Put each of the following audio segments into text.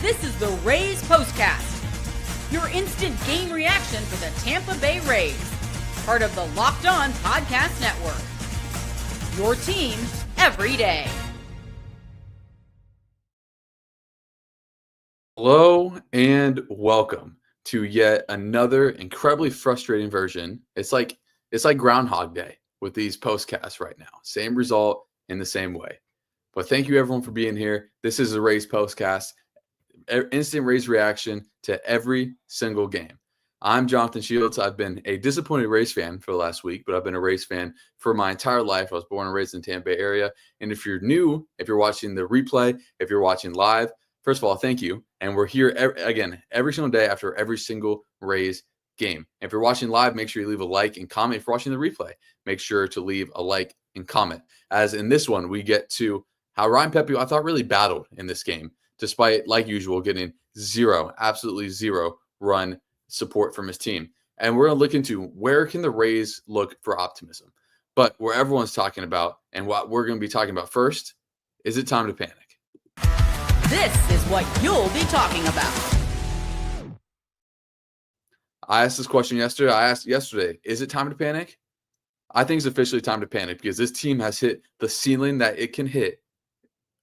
This is the Rays POSTCAST, your instant game reaction for the Tampa Bay Rays, part of the Locked On Podcast Network. Your team every day. Hello and welcome to yet another incredibly frustrating version. It's like Groundhog Day with these postcasts right now. Same result in the same way. But thank you everyone for being here. This is the Rays postcast, instant Rays reaction to every single game. I'm Jonathan Shields. I've been a disappointed Rays fan for the last week, but I've been a Rays fan for my entire life. I was born and raised in the Tampa Bay area. And if you're new, if you're watching the replay, if you're watching live, first of all, thank you. And we're here again every single day after every single Rays game. If you're watching live, make sure you leave a like and comment. If you're watching the replay, make sure to leave a like and comment. As in this one, we get to how Ryan Pepiot, I thought, really battled in this game, despite, like usual, getting absolutely zero run support from his team. And we're going to look into where can the Rays look for optimism. But where everyone's talking about and what we're going to be talking about first, is it time to panic? This is what you'll be talking about. I asked this question yesterday. I asked yesterday, is it time to panic? I think it's officially time to panic because this team has hit the ceiling that it can hit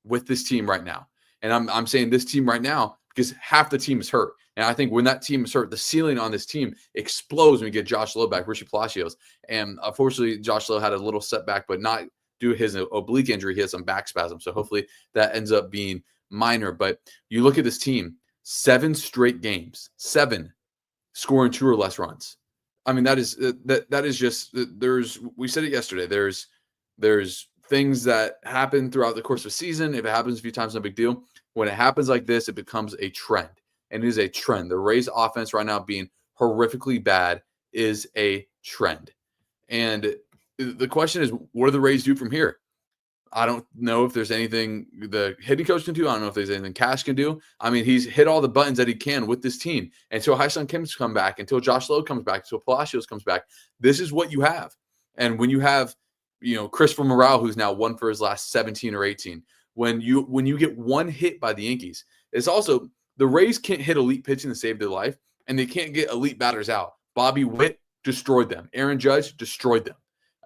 with this team right now. And I'm saying this team right now because half the team is hurt. And I think when that team is hurt, the ceiling on this team explodes when we get Josh Lowe back, Pistachios. And unfortunately, Josh Lowe had a little setback, but not due to his oblique injury. He had some back spasm. So hopefully that ends up being minor. But you look at this team, 7 straight games, 7 scoring 2 or less runs. I mean, that is just, we said it yesterday, there's things that happen throughout the course of a season. If it happens a few times, no big deal. When it happens like this, it becomes a trend. And it is a trend. The Rays offense right now being horrifically bad is a trend. And the question is, what do the Rays do from here? I don't know if there's anything the hitting coach can do. I don't know if there's anything Cash can do. I mean, he's hit all the buttons that he can with this team. Until Hyun Kim's come back, until Josh Lowe comes back, until Pistachios comes back, this is what you have. And when you have, Christopher Morale, who's now 1 for his last 17 or 18, when you get one hit by the Yankees, it's also the Rays can't hit elite pitching to save their life, and they can't get elite batters out. Bobby Witt destroyed them. Aaron Judge destroyed them.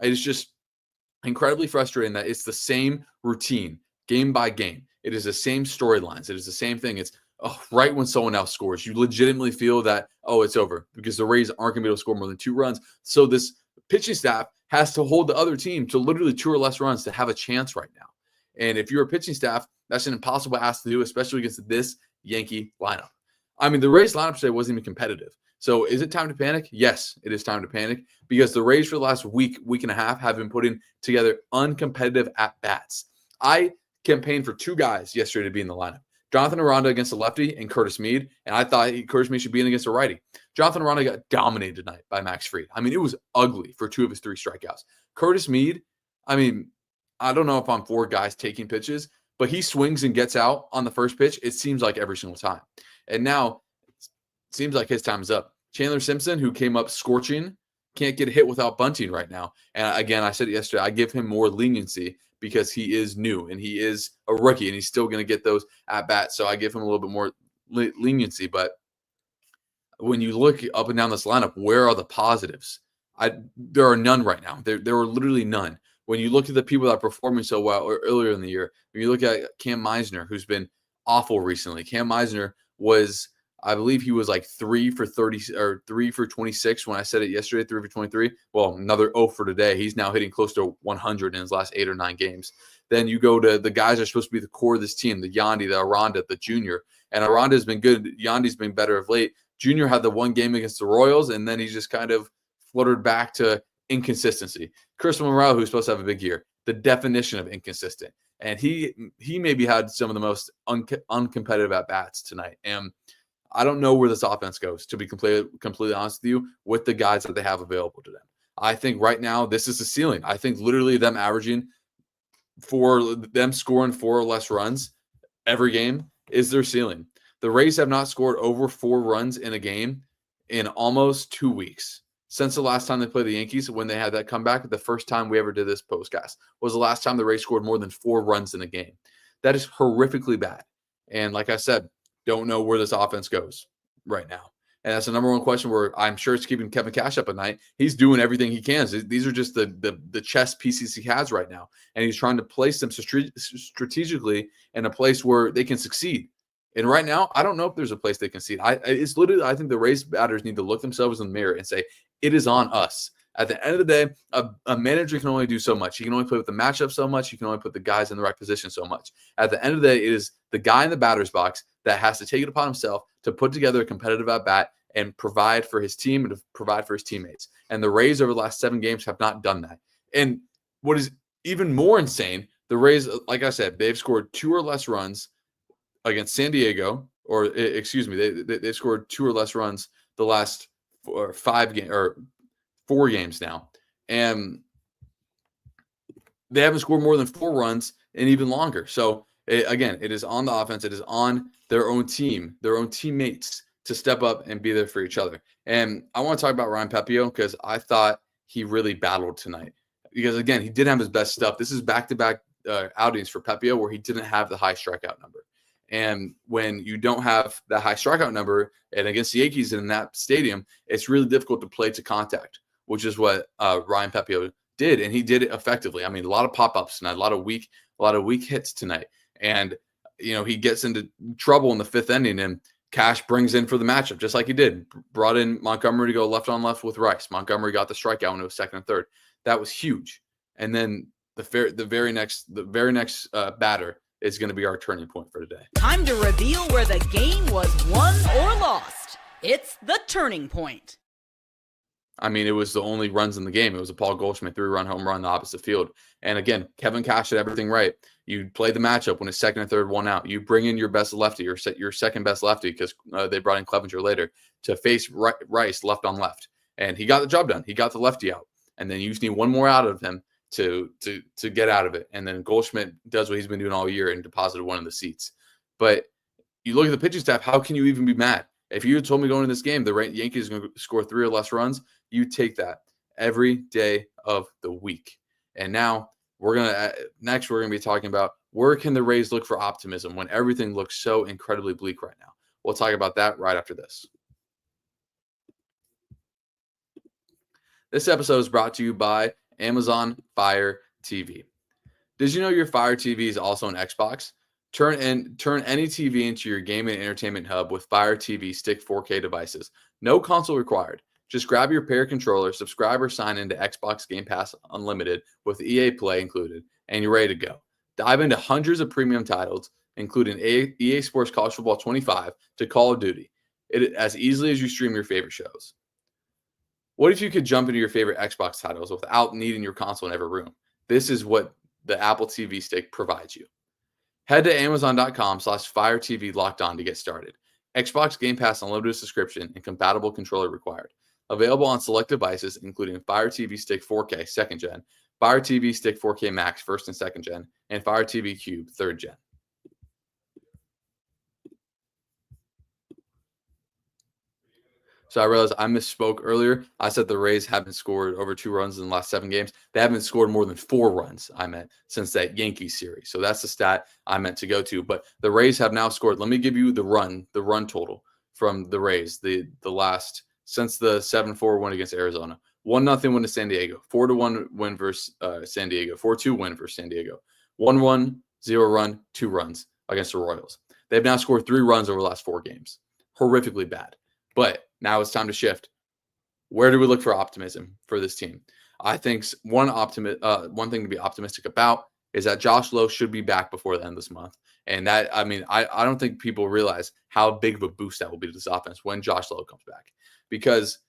It's just incredibly frustrating that it's the same routine game by game. It is the same storylines. It is the same thing. It's right when someone else scores, you legitimately feel that, it's over because the Rays aren't going to be able to score more than 2 runs. So this pitching staff has to hold the other team to literally 2 or less runs to have a chance right now. And if you're a pitching staff, that's an impossible ask to do, especially against this Yankee lineup. I mean, the Rays lineup today wasn't even competitive. So is it time to panic? Yes, it is time to panic because the Rays for the last week and a half have been putting together uncompetitive at-bats. I campaigned for 2 guys yesterday to be in the lineup. Jonathan Aranda against a lefty and Curtis Mead, and I thought Curtis Mead should be in against a righty. Jonathan Aranda got dominated tonight by Max Fried. I mean, it was ugly for 2 of his 3 strikeouts. Curtis Mead, I mean, I don't know if I'm for guys taking pitches, but he swings and gets out on the first pitch, it seems like every single time. And now it seems like his time is up. Chandler Simpson, who came up scorching, can't get a hit without bunting right now. And again, I said it yesterday, I give him more leniency because he is new and he is a rookie and he's still going to get those at-bats. So I give him a little bit more leniency. But when you look up and down this lineup, where are the positives? There are none right now. There are literally none. When you look at the people that are performing so well earlier in the year, when you look at Cam Meisner, who's been awful recently. Cam Meisner was, I believe he was like 3 for 30 or 3 for 26 when I said it yesterday, 3 for 23. Well, another 0 for today. He's now hitting close to 100 in his last 8 or 9 games. Then you go to the guys that are supposed to be the core of this team, the Yandy, the Aranda, the Junior. And Aranda's been good. Yandy's been better of late. Junior had the one game against the Royals, and then he just kind of fluttered back to inconsistency. Chris Morale, who's supposed to have a big year, the definition of inconsistent. And he maybe had some of the most uncompetitive at-bats tonight. And I don't know where this offense goes, to be completely honest with you, with the guys that they have available to them. I think right now this is the ceiling. I think literally them scoring 4 or less runs every game is their ceiling. The Rays have not scored over 4 runs in a game in almost 2 weeks. Since the last time they played the Yankees, when they had that comeback, the first time we ever did this postcast was the last time the Rays scored more than 4 runs in a game. That is horrifically bad. And like I said, don't know where this offense goes right now. And that's the number one question where I'm sure it's keeping Kevin Cash up at night. He's doing everything he can. These are just the chess pieces he has right now. And he's trying to place them strategically in a place where they can succeed. And right now, I don't know if there's a place they can succeed. It's literally, I think the Rays batters need to look themselves in the mirror and say, it is on us. At the end of the day, a manager can only do so much. He can only play with the matchup so much. He can only put the guys in the right position so much. At the end of the day, it is the guy in the batter's box that has to take it upon himself to put together a competitive at-bat and provide for his team and to provide for his teammates. And the Rays over the last 7 games have not done that. And what is even more insane, the Rays, like I said, they've scored 2 or less runs against San Diego, or excuse me, they scored 2 or less runs the last 4 games now. And they haven't scored more than 4 runs in even longer. So again, it is on the offense. It is on their own team, their own teammates to step up and be there for each other. And I want to talk about Ryan Pepiot because I thought he really battled tonight. Because again, he didn't have his best stuff. This is back-to-back outings for Pepiot where he didn't have the high strikeout number. And when you don't have that high strikeout number, and against the Yankees in that stadium, it's really difficult to play to contact, which is what Ryan Pepiot did, and he did it effectively. I mean, a lot of pop-ups tonight, a lot of weak hits tonight, and he gets into trouble in the 5th inning, and Cash brings in for the matchup, just like he did. Brought in Montgomery to go left on left with Rice. Montgomery got the strikeout when it was 2nd and 3rd. That was huge. And then the very next batter is going to be our turning point for today. Time to reveal where the game was won or lost. It's the turning point. I mean, it was the only runs in the game. It was a Paul Goldschmidt 3-run home run in the opposite field. And again, Kevin Cash did everything right. You play the matchup when it's 2nd and 3rd, 1 out. You bring in your best lefty, your second best lefty, because they brought in Clevenger later to face Rice left on left. And he got the job done. He got the lefty out. And then you just need one more out of him to get out of it. And then Goldschmidt does what he's been doing all year and deposited one of the seats. But you look at the pitching staff, how can you even be mad? If you had told me going into this game the Yankees are going to score 3 or less runs, you take that every day of the week. And now we're going to be talking about where can the Rays look for optimism when everything looks so incredibly bleak right now. We'll talk about that right after this. This episode is brought to you by Amazon Fire TV. Did you know your Fire TV is also an Xbox? Turn any TV into your gaming and entertainment hub with Fire TV Stick 4K devices. No console required. Just grab your pair controller, subscribe or sign into Xbox Game Pass Unlimited with EA Play included, and you're ready to go. Dive into hundreds of premium titles, including EA Sports College Football 25 to Call of Duty, as easily as you stream your favorite shows. What if you could jump into your favorite Xbox titles without needing your console in every room? This is what the Apple TV Stick provides you. Head to Amazon.com/Fire TV Locked On to get started. Xbox Game Pass Unlimited subscription and compatible controller required. Available on select devices, including Fire TV Stick 4K 2nd Gen, Fire TV Stick 4K Max 1st and 2nd Gen, and Fire TV Cube 3rd Gen. So I realized I misspoke earlier. I said the Rays haven't scored over 2 runs in the last 7 games. They haven't scored more than 4 runs, I meant, since that Yankees series. So that's the stat I meant to go to. But the Rays have now scored. Let me give you the run total from the Rays, the last, since the 7-4 win against Arizona. 1-0 win to San Diego. 4-1 win versus San Diego. 4-2 win versus San Diego. 1-1, 0 run, 2 runs against the Royals. They've now scored 3 runs over the last 4 games. Horrifically bad. But now it's time to shift. Where do we look for optimism for this team? I think one thing to be optimistic about is that Josh Lowe should be back before the end of this month. And that, I mean, I don't think people realize how big of a boost that will be to this offense when Josh Lowe comes back. Because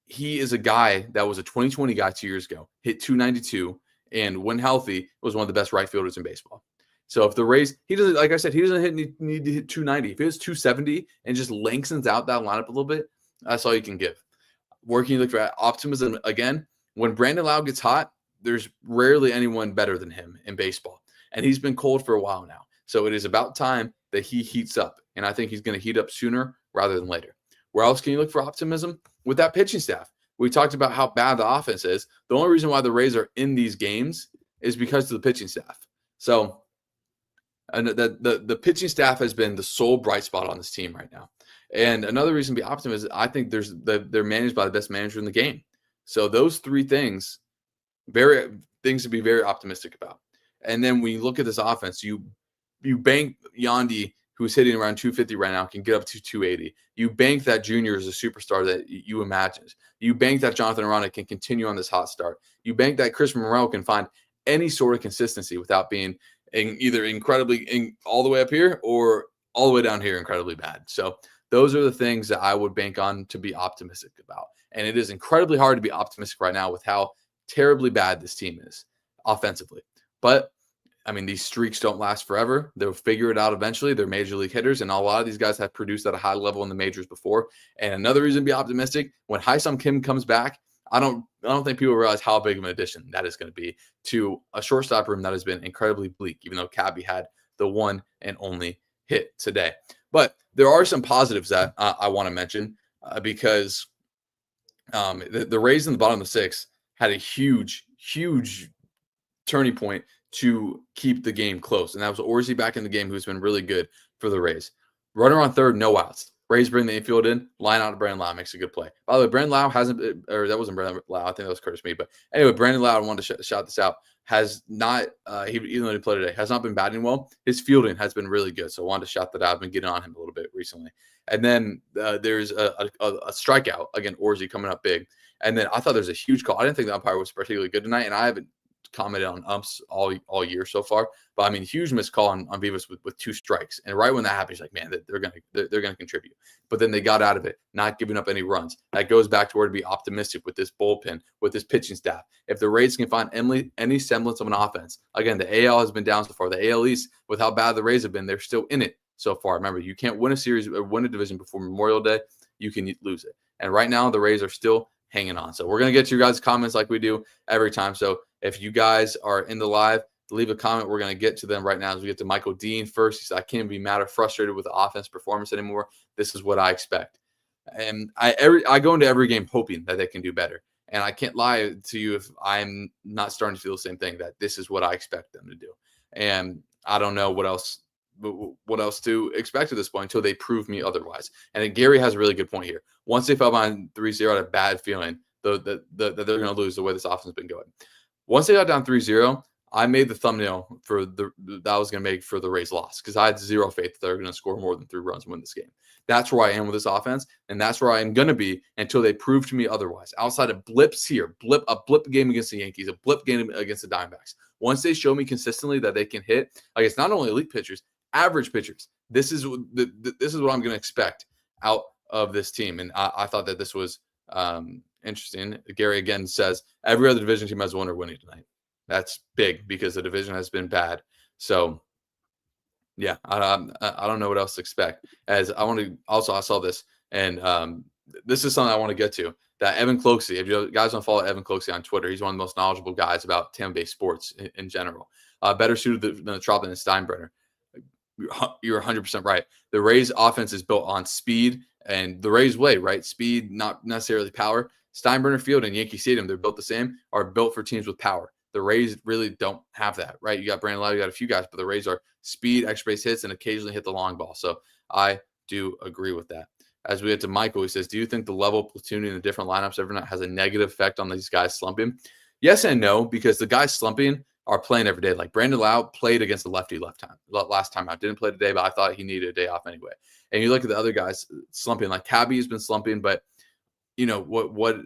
he is a guy that was a 2020 guy 2 years ago, hit 292, and when healthy, was one of the best right fielders in baseball. So if the Rays, he doesn't, like I said, he doesn't need to hit 290. If he hits 270 and just lengthens out that lineup a little bit, that's all you can give. Where can you look for optimism? Again, when Brandon Lowe gets hot, there's rarely anyone better than him in baseball. And he's been cold for a while now. So it is about time that he heats up. And I think he's going to heat up sooner rather than later. Where else can you look for optimism? With that pitching staff. We talked about how bad the offense is. The only reason why the Rays are in these games is because of the pitching staff. So And the pitching staff has been the sole bright spot on this team right now. And another reason to be optimistic is I think they're managed by the best manager in the game. So those three things, things to be very optimistic about. And then when you look at this offense, you bank Yandy, who's hitting around 250 right now, can get up to 280. You bank that Junior is a superstar that you imagined. You bank that Jonathan Arana can continue on this hot start. You bank that Chris Morel can find any sort of consistency without being either incredibly all the way up here or all the way down here incredibly bad. So those are the things that I would bank on to be optimistic about. And it is incredibly hard to be optimistic right now with how terribly bad this team is offensively. But I mean, these streaks don't last forever. They'll figure it out eventually. They're major league hitters, and a lot of these guys have produced at a high level in the majors before. And another reason to be optimistic, when Hyesung Kim comes back, I don't think people realize how big of an addition that is going to be to a shortstop room that has been incredibly bleak, even though Cabby had the one and only hit today. But there are some positives that I want to mention because the Rays in the bottom of the sixth had a huge turning point to keep the game close. And that was Orsi back in the game, who's been really good for the Rays. Runner on third, no outs. Rays bring the infield in, line out to Brandon Lau, makes a good play. By the way, Brandon Lau hasn't, or that wasn't Brandon Lau, I think that was Curtis Mead. But anyway, Brandon Lau, I wanted to shout this out, has not, even though he played today, has not been batting well. His fielding has been really good. So I wanted to shout that out. I've been getting on him a little bit recently. And then there's a strikeout, again, Orsi coming up big. And then I thought there's a huge call. I didn't think the umpire was particularly good tonight, and I haven't commented on umps all year so far. But I mean, huge missed call on Vivas with two strikes. And right when that happens, like, man, they're gonna contribute. But then they got out of it, not giving up any runs. That goes back to where to be optimistic with this bullpen, with this pitching staff. If the Rays can find any semblance of an offense, again, the AL has been down so far. The AL East, with how bad the Rays have been, they're still in it so far. Remember, you can't win a series or win a division before Memorial Day. You can lose it. And right now, the Rays are still hanging on. So we're going to get to your guys' comments like we do every time. So if you guys are in the live, leave a comment. We're going to get to them right now as we get to Michael Dean first. He said, I can't be mad or frustrated with the offense performance anymore. This is what I expect. And I go into every game hoping that they can do better. And I can't lie to you if I'm not starting to feel the same thing, that this is what I expect them to do. And I don't know what else to expect at this point until they prove me otherwise. And then Gary has a really good point here. Once they fell behind 3-0, I had a bad feeling that they're going to lose the way this offense has been going. Once they got down 3-0, I made the thumbnail for that I was going to make for the Rays loss because I had zero faith that they're going to score more than 3 runs and win this game. That's where I am with this offense, and that's where I am going to be until they prove to me otherwise. Outside of blips here, a blip game against the Yankees, a blip game against the Diamondbacks. Once they show me consistently that they can hit, like, it's not only elite pitchers, average pitchers. This is what I'm going to expect out of this team, and I thought that this was interesting. Gary again says every other division team has a winner winning tonight. That's big because the division has been bad. So, yeah, I don't know what else to expect. As I want to also, I saw this, and this is something I want to get to. That Evan Cloakesy, if you guys want to follow Evan Cloakesy on Twitter, he's one of the most knowledgeable guys about Tampa Bay sports in general. Better suited than the Trop and Steinbrenner. You're 100% right. The Rays offense is built on speed, and the Rays way, right? Speed, not necessarily power. Steinbrenner Field and Yankee Stadium, they're built the same, are built for teams with power. The Rays really don't have that, right? You got Brandon Lau, you got a few guys, but the Rays are speed, extra base hits, and occasionally hit the long ball. So I do agree with that. As we get to Michael, he says, do you think the level of platooning in the different lineups every night has a negative effect on these guys slumping? Yes and no, because the guys slumping are playing every day. Like Brandon Lau played against the lefty last time out. Didn't play today, but I thought he needed a day off anyway. And you look at the other guys slumping, like Cabby has been slumping, but you know, what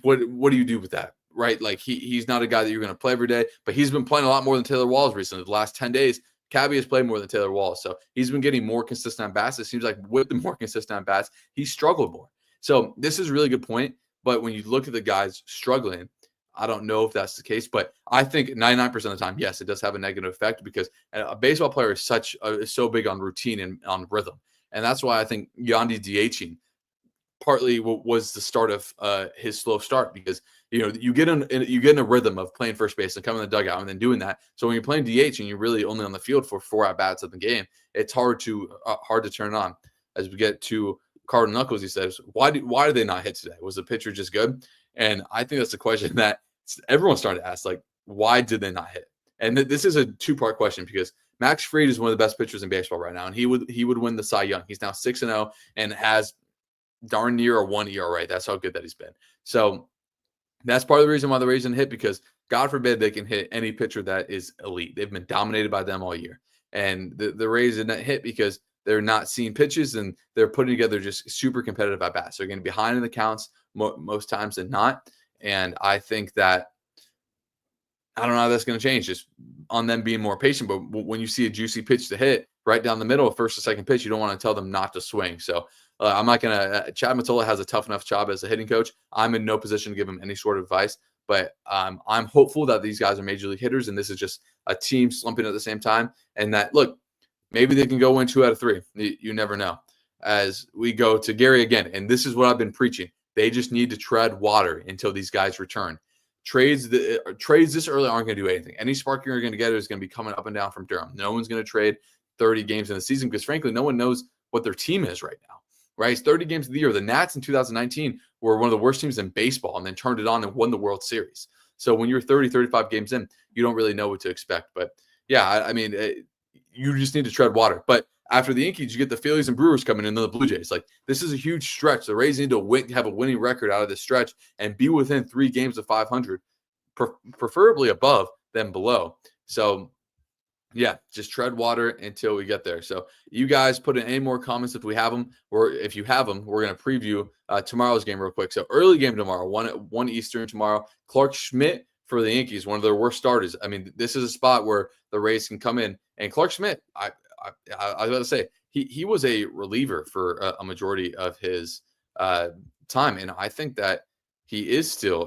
do you do with that? Right? Like he's not a guy that you're going to play every day, but he's been playing a lot more than Taylor Walls recently. The last 10 days, Cabby has played more than Taylor Walls. So he's been getting more consistent at bats. It seems like with the more consistent at bats, he's struggled more. So this is a really good point. But when you look at the guys struggling, I don't know if that's the case, but I think 99% of the time, yes, it does have a negative effect because a baseball player is so big on routine and on rhythm. And that's why I think Yandy DHing partly was the start of his slow start because, you know, you get in a rhythm of playing first base and coming in the dugout and then doing that. So when you're playing DH and you're really only on the field for 4 at-bats of the game, it's hard to turn on. As we get to Cardinal Knuckles, he says, why did they not hit today? Was the pitcher just good? And I think that's a question that everyone's starting to ask, like, why did they not hit? And this is a two-part question because Max Fried is one of the best pitchers in baseball right now, and he would win the Cy Young. He's now 6-0 and has darn near a 1 ERA. That's how good that he's been. So that's part of the reason why the Rays didn't hit, because God forbid they can hit any pitcher that is elite. They've been dominated by them all year. And the Rays didn't hit because they're not seeing pitches and they're putting together just super competitive at bats. They're getting behind in the counts most times than not. And I think that, I don't know how that's going to change, just on them being more patient. But when you see a juicy pitch to hit right down the middle, first or second pitch, you don't want to tell them not to swing. So I'm not going to Chad Mottola has a tough enough job as a hitting coach. I'm in no position to give him any sort of advice. But I'm hopeful that these guys are major league hitters, and this is just a team slumping at the same time. And that, look, maybe they can go win 2 out of 3. You never know. As we go to Gary again, and this is what I've been preaching. They just need to tread water until these guys return. Trades this early aren't going to do anything. Any spark you're going to get is going to be coming up and down from Durham. No one's going to trade 30 games in the season because, frankly, no one knows what their team is right now. Right? It's 30 games of the year. The Nats in 2019 were one of the worst teams in baseball and then turned it on and won the World Series. So when you're 30, 35 games in, you don't really know what to expect. But, yeah, I mean, you just need to tread water. But after the Yankees, you get the Phillies and Brewers coming in, and then the Blue Jays. Like, this is a huge stretch. The Rays need to have a winning record out of this stretch and be within 3 games of 500, preferably above than below. So, yeah, just tread water until we get there. So you guys put in any more comments if we have them, or if you have them, we're going to preview tomorrow's game real quick. So early game tomorrow, 1 Eastern tomorrow. Clark Schmidt for the Yankees, one of their worst starters. I mean, this is a spot where the Rays can come in. And Clark Schmidt, I was about to say, he was a reliever for a majority of his time. And I think that he is still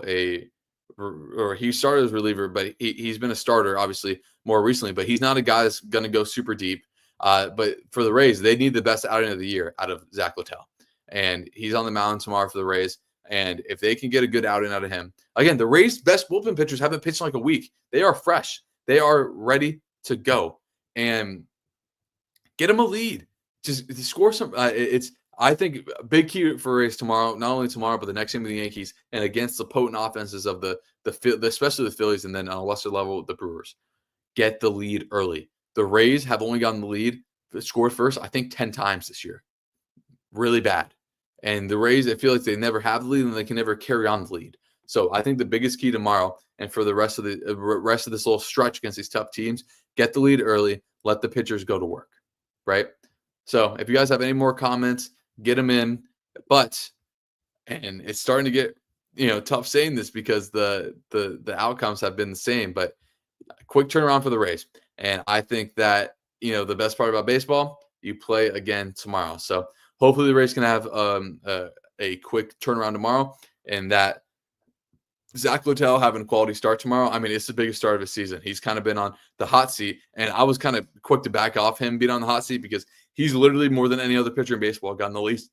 he started as a reliever, but he's been a starter, obviously, more recently. But he's not a guy that's going to go super deep. But for the Rays, they need the best outing of the year out of Zach Littell. And he's on the mound tomorrow for the Rays. And if they can get a good outing out of him, again, the Rays' best bullpen pitchers haven't pitched in like a week. They are fresh. They are ready to go. And get them a lead. Just score some. I think a big key for Rays tomorrow, not only tomorrow, but the next game of the Yankees and against the potent offenses of especially the Phillies, and then on a lesser level, the Brewers. Get the lead early. The Rays have only gotten the lead, scored first, I think 10 times this year. Really bad. And the Rays, I feel like they never have the lead and they can never carry on the lead. So I think the biggest key tomorrow and for the rest of this little stretch against these tough teams, get the lead early, let the pitchers go to work. Right? So if you guys have any more comments, get them in. And it's starting to get tough saying this because the outcomes have been the same, but a quick turnaround for the Rays. And I think that the best part about baseball, you play again tomorrow. So hopefully the Rays can have a quick turnaround tomorrow, and that Zach Littell having a quality start tomorrow. I mean, it's the biggest start of his season. He's kind of been on the hot seat, and I was kind of quick to back off him being on the hot seat because he's literally more than any other pitcher in baseball gotten the least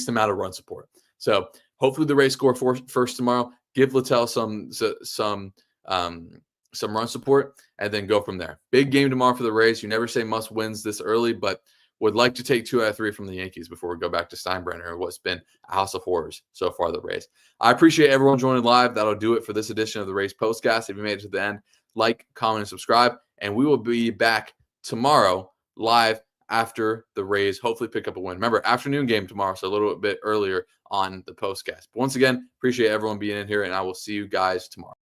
amount of run support. So hopefully the Rays score first tomorrow. Give Littell some run support, and then go from there. Big game tomorrow for the Rays. You never say must wins this early, but would like to take 2 out of 3 from the Yankees before we go back to Steinbrenner and what's been a house of horrors so far, the Rays. I appreciate everyone joining live. That'll do it for this edition of the Rays Postcast. If you made it to the end, like, comment, and subscribe. And we will be back tomorrow live after the Rays hopefully pick up a win. Remember, afternoon game tomorrow, so a little bit earlier on the Postcast. But once again, appreciate everyone being in here, and I will see you guys tomorrow.